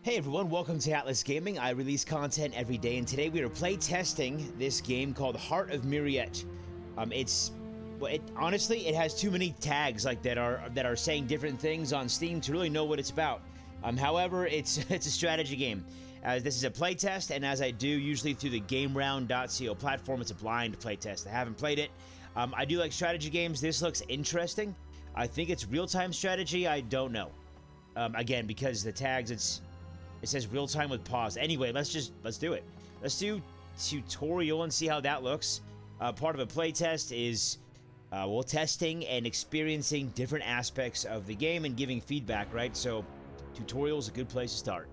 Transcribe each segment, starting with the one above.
Hey everyone, welcome to Atlas Gaming. I release content every day, and today we are play testing this game called Heart of Muriet. Honestly, it has too many tags that are saying different things on Steam to really know what it's about. However, it's a strategy game. This is a play test, and as I do usually through the GameRound.co platform, it's a blind play test. I haven't played it. I do like strategy games. This looks interesting. I think it's real-time strategy. I don't know. Again, because the tags, it says real time with pause. Anyway, let's do it. Let's do tutorial and see how that looks. Part of a playtest is testing and experiencing different aspects of the game and giving feedback, right? So tutorial is a good place to start.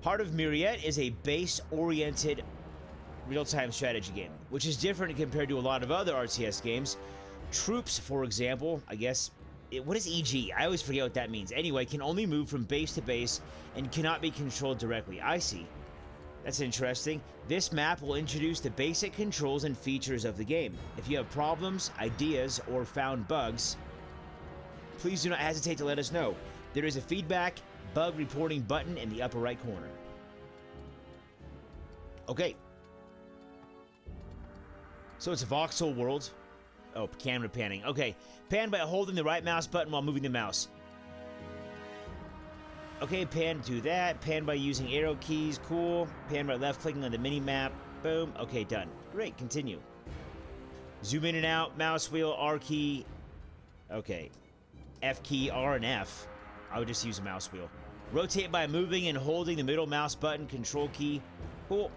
Heart of Muriet is a base-oriented real-time strategy game, which is different compared to a lot of other RTS games. Troops, for example, I guess. What is EG? I always forget what that means. Anyway, can only move from base to base and cannot be controlled directly. I see. That's interesting. This map will introduce the basic controls and features of the game. If you have problems, ideas, or found bugs, please do not hesitate to let us know. There is a feedback bug reporting button in the upper right corner. Okay. So it's a voxel world. Oh, camera panning. Okay. Pan by holding the right mouse button while moving the mouse. Okay, pan to that. Pan by using arrow keys. Cool. Pan by left clicking on the mini map. Boom. Okay, done. Great. Continue. Zoom in and out. Mouse wheel. R key. Okay. F key. R and F. I would just use a mouse wheel. Rotate by moving and holding the middle mouse button. Control key. Cool.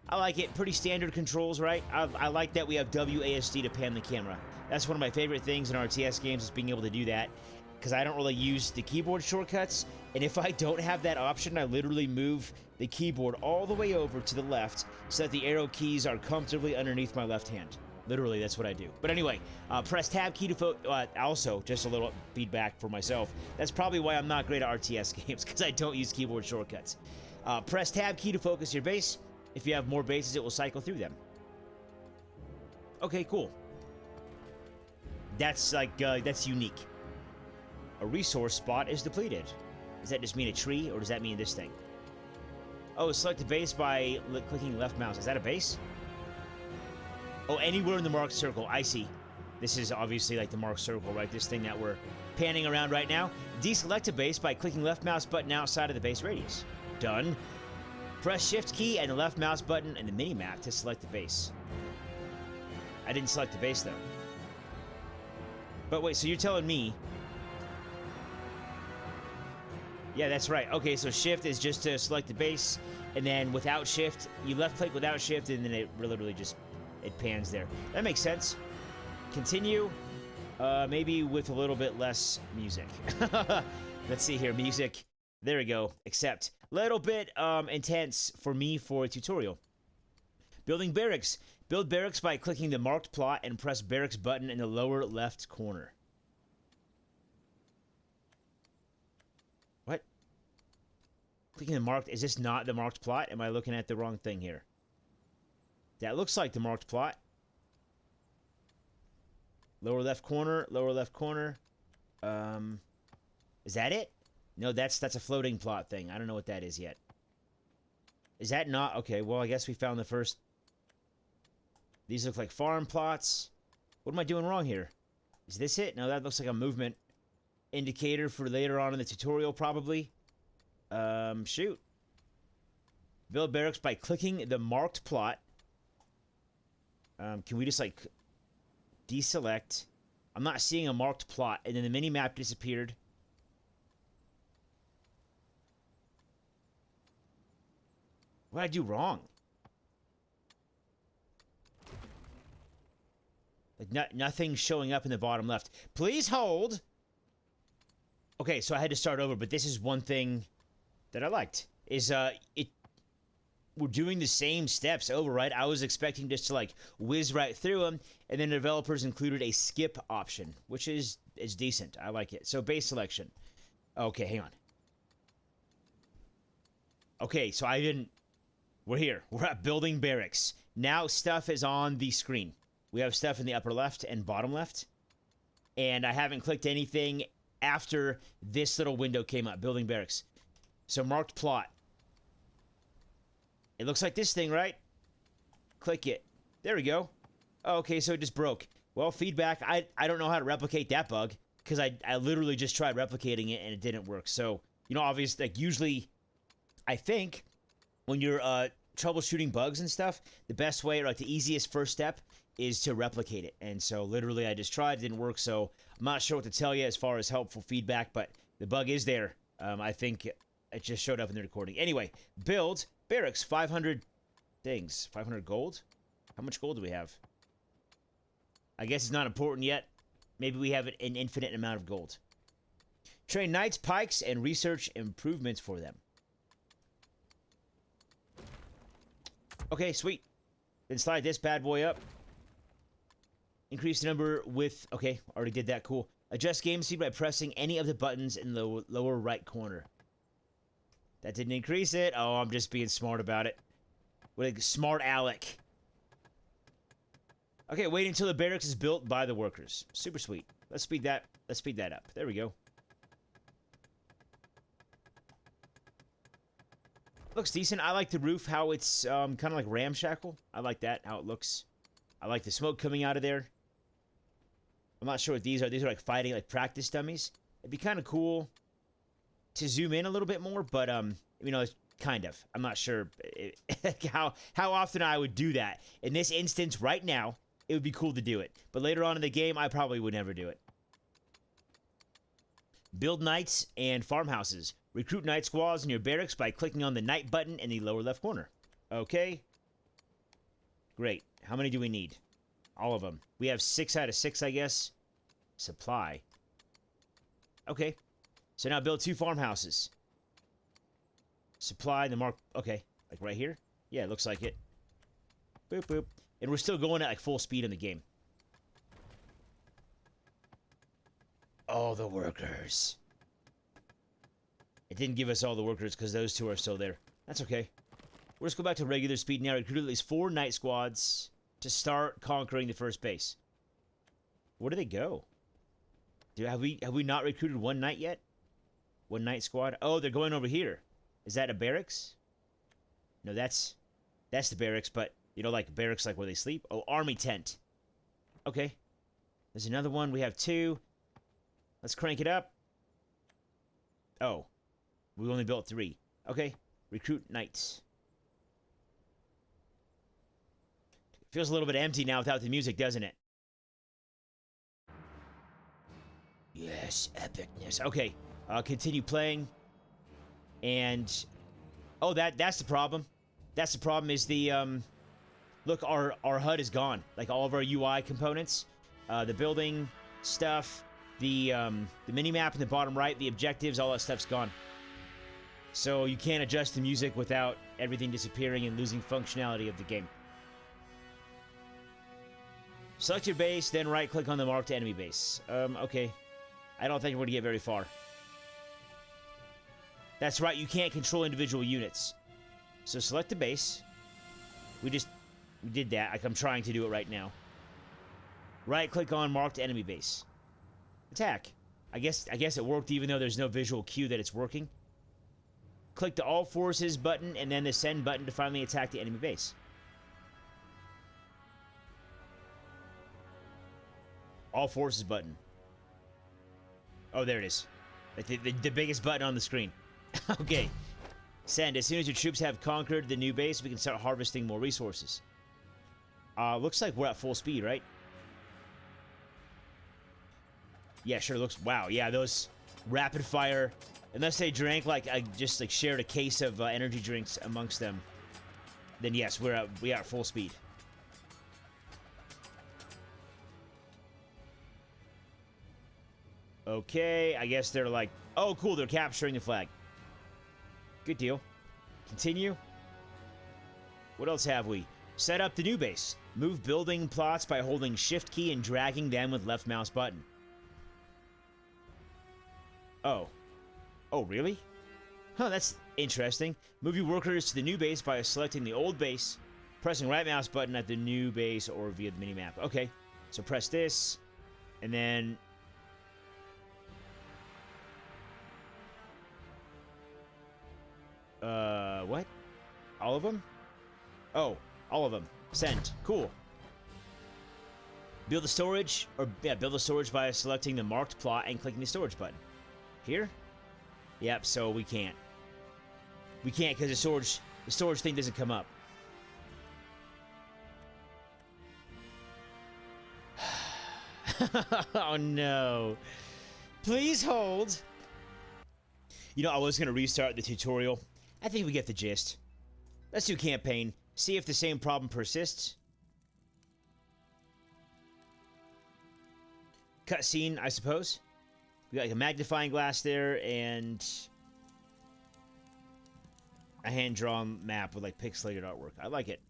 I like it. Pretty standard controls, right? I like that we have WASD to pan the camera. That's one of my favorite things in RTS games is being able to do that, because I don't really use the keyboard shortcuts, and if I don't have that option, I literally move the keyboard all the way over to the left so that the arrow keys are comfortably underneath my left hand. Literally, that's what I do. But anyway, press tab key to also, just a little feedback for myself, that's probably why I'm not great at RTS games, because I don't use keyboard shortcuts. Press tab key to focus your base. If you have more bases, it will cycle through them. Okay, cool. That's that's unique. A resource spot is depleted. Does that just mean a tree, or does that mean this thing? Oh, select a base by clicking left mouse. Is that a base? Oh, anywhere in the marked circle. I see. This is obviously like the marked circle, right? This thing that we're panning around right now. Deselect a base by clicking left mouse button outside of the base radius. Done. Press shift key and the left mouse button and the mini-map to select the base. I didn't select the base, though. But wait, so you're telling me... Yeah, that's right. Okay, so shift is just to select the base, and then without shift, you left-click without shift, and then it really just... it pans there. That makes sense. Continue. Maybe with a little bit less music. Let's see here. Music. There we go. Accept. Little bit intense for me for a tutorial. Building barracks. Build barracks by clicking the marked plot and press barracks button in the lower left corner. What? Clicking the marked... Is this not the marked plot? Am I looking at the wrong thing here? That looks like the marked plot. Lower left corner. Lower left corner. Is that it? No, that's a floating plot thing. I don't know what that is yet. Is that not... Okay, well, I guess we found the first... These look like farm plots. What am I doing wrong here? Is this it? No, that looks like a movement indicator for later on in the tutorial, probably. Shoot. Build barracks by clicking the marked plot. Can we just, deselect? I'm not seeing a marked plot, and then the mini-map disappeared. What did I do wrong? Nothing showing up in the bottom left. Please hold. Okay, so I had to start over, but this is one thing that I liked. Is we're doing the same steps over, right? I was expecting just to whiz right through them, and then the developers included a skip option, which is decent. I like it. So base selection. Okay, hang on. Okay, so I didn't... We're here. We're at building barracks. Now stuff is on the screen. We have stuff in the upper left and bottom left. And I haven't clicked anything after this little window came up, building barracks. So marked plot. It looks like this thing, right? Click it. There we go. Oh, okay, so it just broke. Well, feedback. I don't know how to replicate that bug because I literally just tried replicating it and it didn't work. So, you know, obviously, like usually, I think when you're troubleshooting bugs and stuff, the best way, or like the easiest first step is to replicate it. And so literally I just tried, it didn't work. So I'm not sure what to tell you as far as helpful feedback, but the bug is there. I think it just showed up in the recording. Anyway, build barracks, 500 things, 500 gold. How much gold do we have? I guess it's not important yet. Maybe we have an infinite amount of gold. Train knights, pikes, and research improvements for them. Okay, sweet. Then slide this bad boy up. Increase the number with... Okay, already did that. Cool. Adjust game speed by pressing any of the buttons in the lower right corner. That didn't increase it. Oh, I'm just being smart about it. What a smart Alec. Okay, wait until the barracks is built by the workers. Super sweet. Let's speed that up. There we go. Looks decent. I like the roof, how it's kind of like ramshackle. I like that, how it looks. I like the smoke coming out of there. I'm not sure what these are. These are like fighting, like practice dummies. It'd be kind of cool to zoom in a little bit more, but you know, kind of. I'm not sure how often I would do that. In this instance, right now, it would be cool to do it. But later on in the game, I probably would never do it. Build knights and farmhouses. Recruit knight squads in your barracks by clicking on the knight button in the lower left corner. Okay. Great. How many do we need? All of them. We have 6 out of 6, I guess. Supply. Okay. So now build 2 farmhouses. Supply the mark... Okay. Like right here? Yeah, it looks like it. Boop, boop. And we're still going at like full speed in the game. All the workers. It didn't give us all the workers because those 2 are still there. That's okay. We'll just go back to regular speed now. Recruit at least 4 night squads to start conquering the first base. Where do they go? Have we not recruited 1 knight yet? 1 night squad? Oh, they're going over here. Is that a barracks? No, that's the barracks, but you know, like barracks, like where they sleep. Oh, army tent. Okay. There's another one. We have 2. Let's crank it up. Oh. We only built 3. Okay. Recruit knights. Feels a little bit empty now without the music, doesn't it? Yes, epicness. Okay. Continue playing. And... Oh, that's the problem. That's the problem is the... Look, our HUD is gone. Like, all of our UI components. The building stuff. The mini-map in the bottom right. The objectives. All that stuff's gone. So you can't adjust the music without everything disappearing and losing functionality of the game. Select your base, then right-click on the marked enemy base. Okay. I don't think we're going to get very far. That's right, you can't control individual units. So select the base. We did that. Like, I'm trying to do it right now. Right-click on marked enemy base. Attack. I guess it worked even though there's no visual cue that it's working. Click the All Forces button and then the Send button to finally attack the enemy base. All Forces button. Oh, there it is. Like the biggest button on the screen. Okay. Send. As soon as your troops have conquered the new base, we can start harvesting more resources. Looks like we're at full speed, right? Yeah, sure looks... Wow, yeah, those rapid fire... Unless they drank, like, just, like, shared a case of energy drinks amongst them, then yes, we are at full speed. Okay, I guess they're like... Oh, cool, they're capturing the flag. Good deal. Continue. What else have we? Set up the new base. Move building plots by holding Shift key and dragging them with left mouse button. Oh. Oh, really? Huh, that's interesting. Move your workers to the new base by selecting the old base, pressing right mouse button at the new base or via the minimap. Okay, so press this, and then... What? All of them? Oh, all of them. Send. Cool. Build the storage, or yeah, build the storage by selecting the marked plot and clicking the storage button. Here? Yep, so we can't. We can't because the storage thing doesn't come up. Oh no. Please hold. You know, I was going to restart the tutorial. I think we get the gist. Let's do campaign. See if the same problem persists. Cutscene, I suppose. We got like a magnifying glass there and a hand-drawn map with like pixelated artwork. I like it.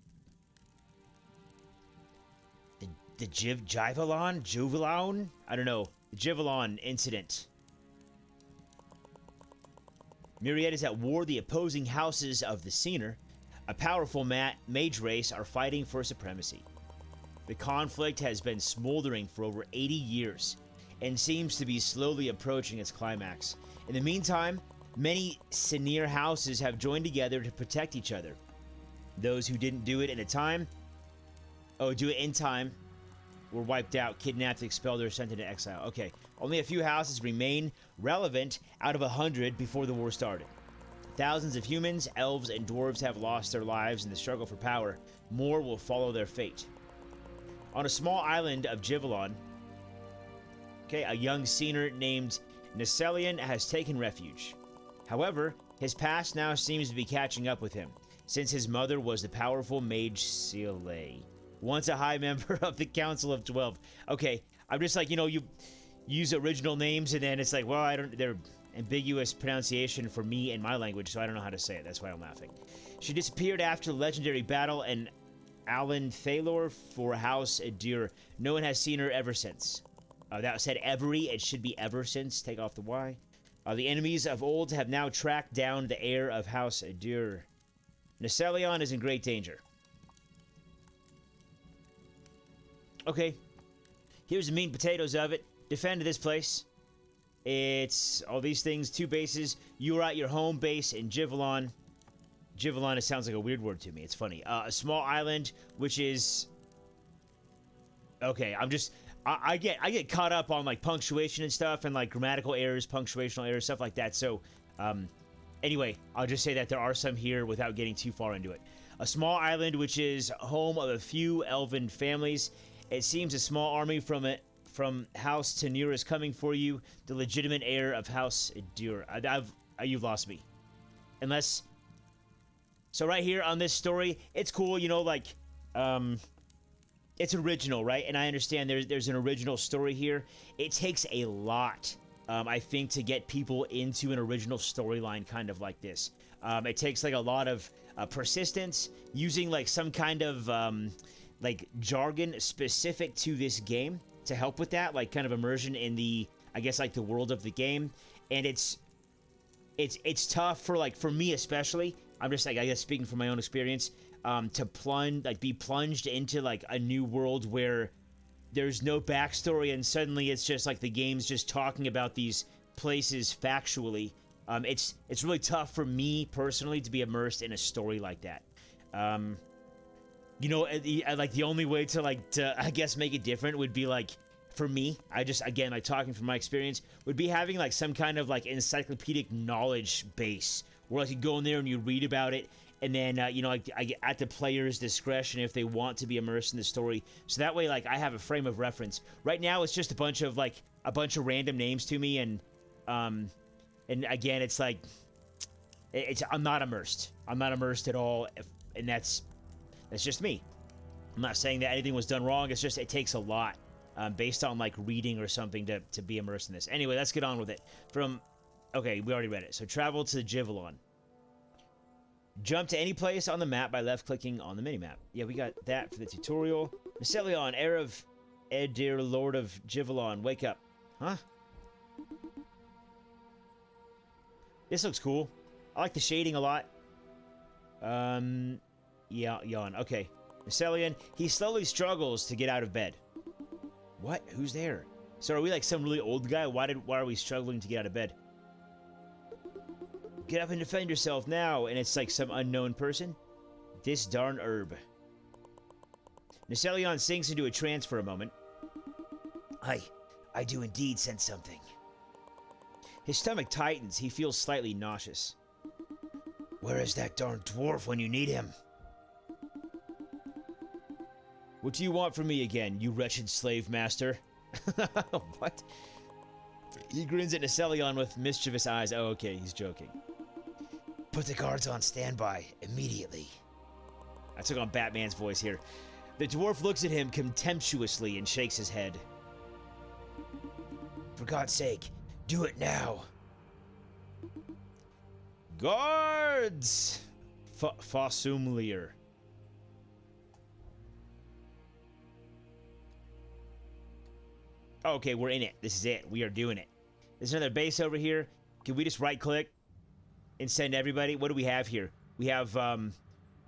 The Juvilon? I don't know. The Juvilon incident. Muriet is at war. The opposing houses of the Scener, a powerful mage race, are fighting for supremacy. The conflict has been smoldering for over 80 years and seems to be slowly approaching its climax. In the meantime, many Scener houses have joined together to protect each other. Those who didn't do it in time were wiped out, kidnapped, expelled, or sent into exile. Okay, only a few houses remain relevant out of 100 before the war started. Thousands of humans, elves, and dwarves have lost their lives in the struggle for power. More will follow their fate. On a small island of Juvilon, a young Scener named Necelian has taken refuge. However, his past now seems to be catching up with him, since his mother was the powerful mage Seele, once a high member of the Council of 12. Okay, I'm just like, you use original names and then it's like, well, they're ambiguous pronunciation for me and my language, so I don't know how to say it. That's why I'm laughing. She disappeared after the legendary battle and Alan Thalor for House Adur. No one has seen her ever since. That said every, it should be ever since. Take off the Y. The enemies of old have now tracked down the heir of House Adur. Necelion is in great danger. Okay. Here's the meat and potatoes of it. Defend this place. It's all these things, 2 bases. You are at your home base in Juvilon. Juvilon, it sounds like a weird word to me. It's funny. A small island, which is... Okay, I get caught up on like punctuation and stuff and like grammatical errors, punctuational errors, stuff like that. So, anyway, I'll just say that there are some here without getting too far into it. A small island which is home of a few elven families. It seems a small army from House Tenur is coming for you, the legitimate heir of House Adur. You've lost me. Unless... So right here on this story, it's cool, it's original, right? And I understand there's an original story here. It takes a lot, I think, to get people into an original storyline kind of like this. It takes like a lot of persistence, using like some kind of like jargon specific to this game to help with that, like kind of immersion in the, I guess, like the world of the game. And it's tough for me especially. I'm just like, I guess, speaking from my own experience, to be plunged into like a new world where there's no backstory and suddenly it's just like the game's just talking about these places factually. It's really tough for me personally to be immersed in a story like that. Like the only way to I guess make it different would be like, for me, again, like talking from my experience, would be having like some kind of like encyclopedic knowledge base where like you go in there and you read about it. And then, at the player's discretion if they want to be immersed in the story. So that way, like, I have a frame of reference. Right now, it's just a bunch of random names to me. And again, it's like, I'm not immersed. I'm not immersed at all. And that's just me. I'm not saying that anything was done wrong. It's just, it takes a lot based on, like, reading or something to be immersed in this. Anyway, let's get on with it. Okay, we already read it. So travel to Juvilon. Jump to any place on the map by left-clicking on the minimap. Yeah, we got that for the tutorial. Necelion, heir of Edir, Lord of Juvilon. Wake up. Huh? This looks cool. I like the shading a lot. Yeah, yawn. Okay. Necelion, he slowly struggles to get out of bed. What? Who's there? So are we like some really old guy? Why are we struggling to get out of bed? Get up and defend yourself now. And it's like some unknown person. This darn herb. Necelion sinks into a trance for a moment. I do indeed sense something. His stomach tightens. He feels slightly nauseous. Where is that darn dwarf when you need him? What do you want from me again, you wretched slave master? What? He grins at Necelion with mischievous eyes. Oh, okay, he's joking. Put the guards on standby immediately. I took on Batman's voice here. The dwarf looks at him contemptuously and shakes his head. For God's sake, do it now. Guards! Fossumlier. Okay, we're in it. This is it. We are doing it. There's another base over here. Can we just right-click and send everybody? What do we have here? We have a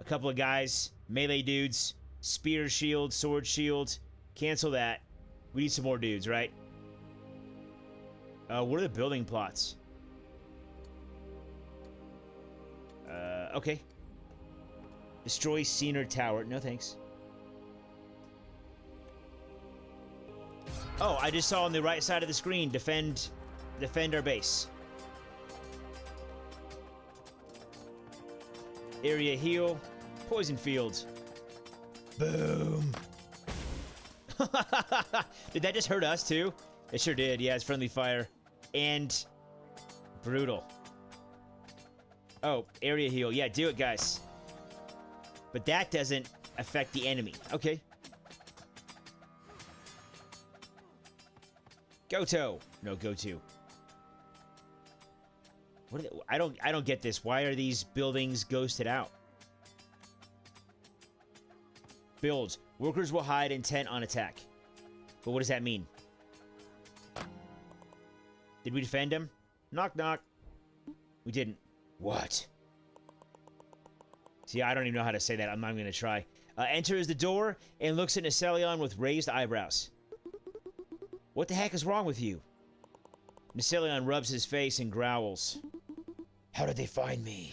couple of guys, melee dudes, spear shield, sword shield. Cancel that. We need some more dudes, right? What are the building plots? Okay. Destroy Scener Tower. No, thanks. Oh, I just saw on the right side of the screen, defend our base. Area heal. Poison field. Boom. Did that just hurt us too? It sure did. Yeah, it's friendly fire. And brutal. Oh, area heal. Yeah, do it, guys. But that doesn't affect the enemy. Okay. Goto. No, go to. What are they? I don't get this. Why are these buildings ghosted out? Builds. Workers will hide intent on attack. But what does that mean? Did we defend him? Knock, knock. We didn't. What? See, I don't even know how to say that. I'm not even going to try. Enters the door and looks at Necelion with raised eyebrows. What the heck is wrong with you? Necelion rubs his face and growls. How did they find me?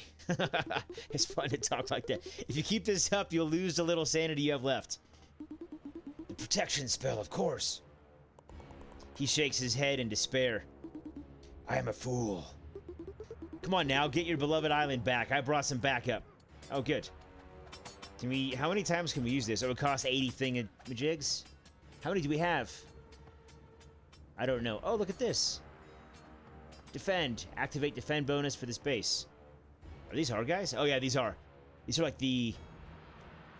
It's fun to talk like that. If you keep this up, you'll lose the little sanity you have left. The protection spell, of course. He shakes his head in despair. I am a fool. Come on now, get your beloved island back. I brought some backup. Oh, good. Can we? How many times can we use this? It would cost 80 thingamajigs. How many do we have? I don't know. Oh, look at this. Defend. Activate defend bonus for this base. Are these our guys? Oh, yeah, these are. These are like the...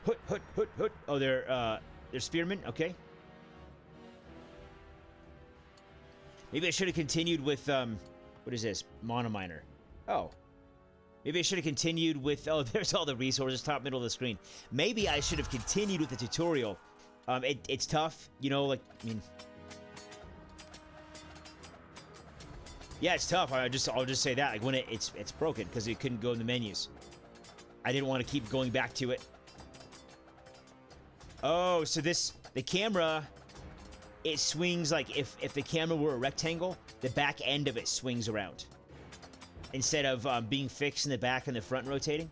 Hoot. Oh, they're spearmen? Okay. Maybe I should have continued with, what is this? Monominer. Oh. Maybe I should have continued with... Oh, there's all the resources, top, middle of the screen. Maybe I should have continued with the tutorial. It's tough, you know, like, I mean... Yeah, it's tough. I'll just say that. Like when it's broken because it couldn't go in the menus. I didn't want to keep going back to it. Oh, so the camera, it swings like if the camera were a rectangle, the back end of it swings around instead of being fixed in the back and the front rotating.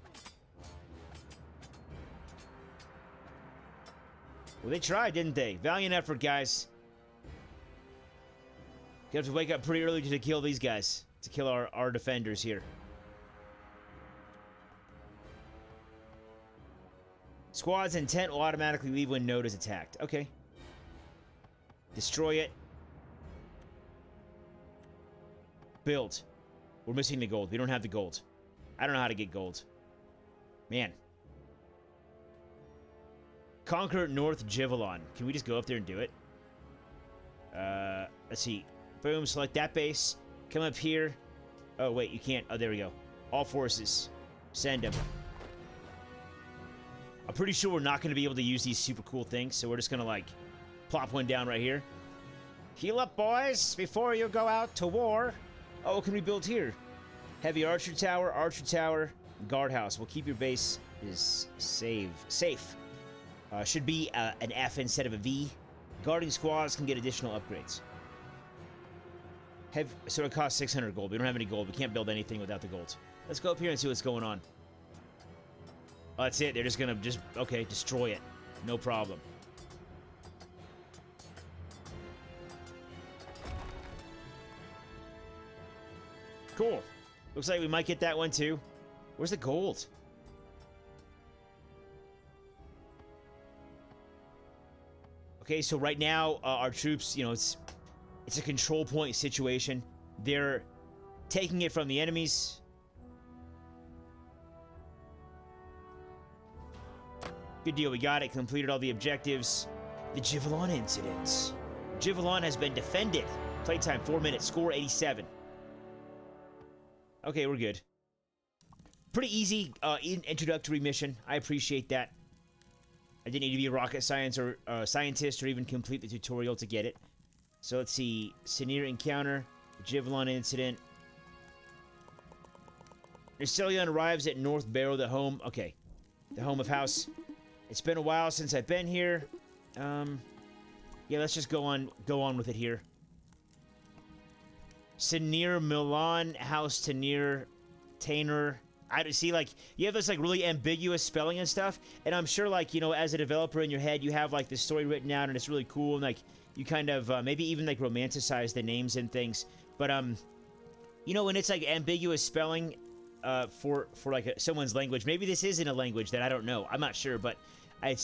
Well, they tried, didn't they? Valiant effort, guys. You have to wake up pretty early to kill these guys. To kill our defenders here. Squad's intent will automatically leave when node is attacked. Okay. Destroy it. Build. We're missing the gold. We don't have the gold. I don't know how to get gold. Man. Conquer North Jivalon. Can we just go up there and do it? Let's see. Boom, select that base. Come up here. Oh, wait, you can't. Oh, there we go. All forces. Send them. I'm pretty sure we're not going to be able to use these super cool things, so we're just going to, like, plop one down right here. Heal up, boys, before you go out to war. Oh, what can we build here? Heavy archer tower, guardhouse. We'll keep your base is safe. Should be an F instead of a V. Guarding squads can get additional upgrades. So it costs 600 gold. We don't have any gold. We can't build anything without the gold. Let's go up here and see what's going on. Oh, that's it. They're just gonna okay, destroy it. No problem. Cool. Looks like we might get that one too. Where's the gold? Okay, so right now our troops, you know, it's a control point situation. They're taking it from the enemies. Good deal, we got it. Completed all the objectives. The Jivalon incidents. Jivalon has been defended. Playtime 4 minutes. Score 87. Okay, we're good. Pretty easy introductory mission. I appreciate that. I didn't need to be a rocket science or scientist or even complete the tutorial to get it. So let's see. Sinir encounter. Jivalon incident. Nercelion arrives at North Barrow, the home. Okay. The home of House. It's been a while since I've been here. Yeah, let's just go on with it here. Sinir Milan, House Tanir, Tainer. I see, like, you have this, like, really ambiguous spelling and stuff, and I'm sure, like, you know, as a developer in your head, you have, like, the story written down, and it's really cool, and, like, you kind of, maybe even, like, romanticize the names and things, but, you know, when it's, like, ambiguous spelling, for like, someone's language, maybe this isn't a language that I don't know, I'm not sure, but I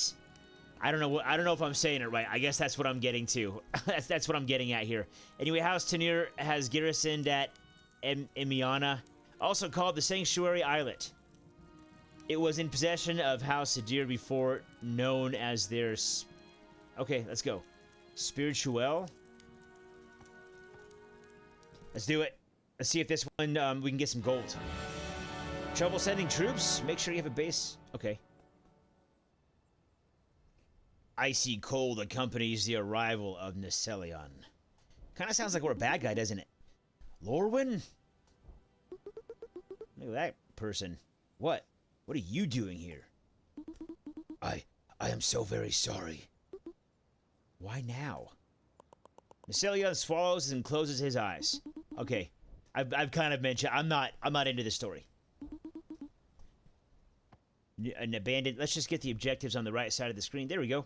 don't know if I'm saying it right. I guess that's what I'm getting to. that's what I'm getting at here. Anyway, House Tanir has garrisoned at Emiana, also called the Sanctuary Islet. It was in possession of House Adir before known as their... Okay, let's go. Spirituel. Let's do it. Let's see if this one, we can get some gold. Trouble sending troops? Make sure you have a base. Okay. Icy cold accompanies the arrival of Nercelion. Kind of sounds like we're a bad guy, doesn't it? Lorwyn? Look at that person. What? What are you doing here? I am so very sorry. Why now? Nercelion swallows and closes his eyes. Okay. I've kind of mentioned I'm not into the story. An abandoned. Let's just get the objectives on the right side of the screen. There we go.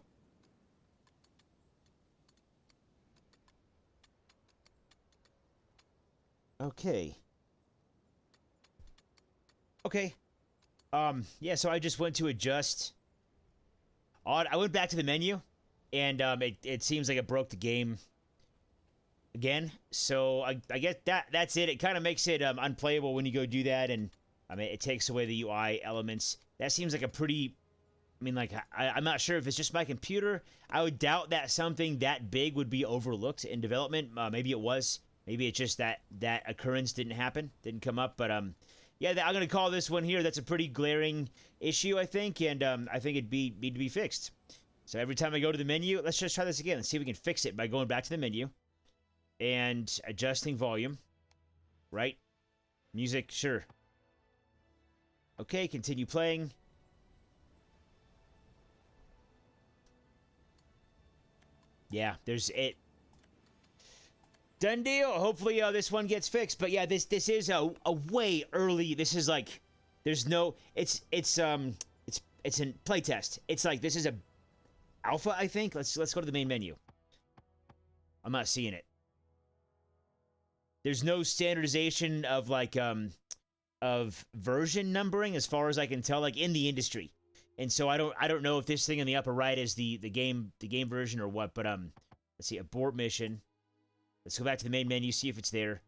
Okay. Okay. Yeah, so I just went to adjust. I went back to the menu, and it seems like it broke the game again. So I guess that's it. It kind of makes it unplayable when you go do that, and I mean, it takes away the UI elements. That seems like a pretty... I mean, like, I'm not sure if it's just my computer. I would doubt that something that big would be overlooked in development. Maybe it was. Maybe it's just that occurrence didn't happen, didn't come up. But, yeah, I'm going to call this one here. That's a pretty glaring issue, I think, and I think it'd need to be fixed. So every time I go to the menu, let's just try this again. Let's see if we can fix it by going back to the menu and adjusting volume. Right? Music, sure. Okay, continue playing. Yeah, there's it. Done deal. Hopefully this one gets fixed. But yeah, this is a way early. This is like there's no it's in playtest. It's like this is a alpha, I think. Let's go to the main menu. I'm not seeing it. There's no standardization of like of version numbering as far as I can tell, like in the industry. And so I don't know if this thing in the upper right is the game version or what, but let's see, abort mission. Let's go back to the main menu, see if it's there.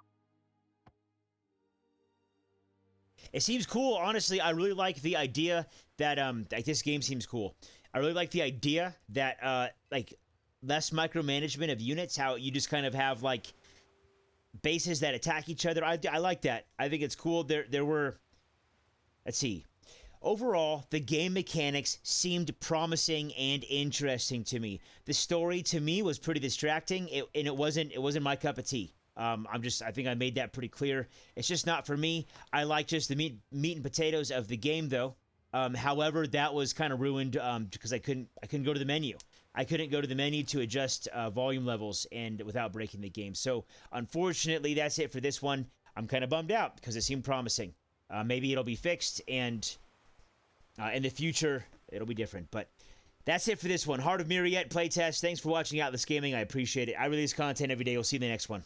It seems cool, honestly. I really like the idea that like this game seems cool. I really like the idea that like less micromanagement of units, how you just kind of have like bases that attack each other. I like that. I think it's cool. There were, let's see. Overall, the game mechanics seemed promising and interesting to me. The story to me was pretty distracting, and it wasn't my cup of tea. I think I made that pretty clear. It's just not for me. I like just the meat and potatoes of the game, though. However, that was kind of ruined because I couldn't go to the menu. I couldn't go to the menu to adjust volume levels and without breaking the game. So, unfortunately, that's it for this one. I'm kind of bummed out because it seemed promising. Maybe it'll be fixed, and in the future, it'll be different. But that's it for this one. Heart of Muriet playtest. Thanks for watching Atlas Gaming. I appreciate it. I release content every day. We'll see you in the next one.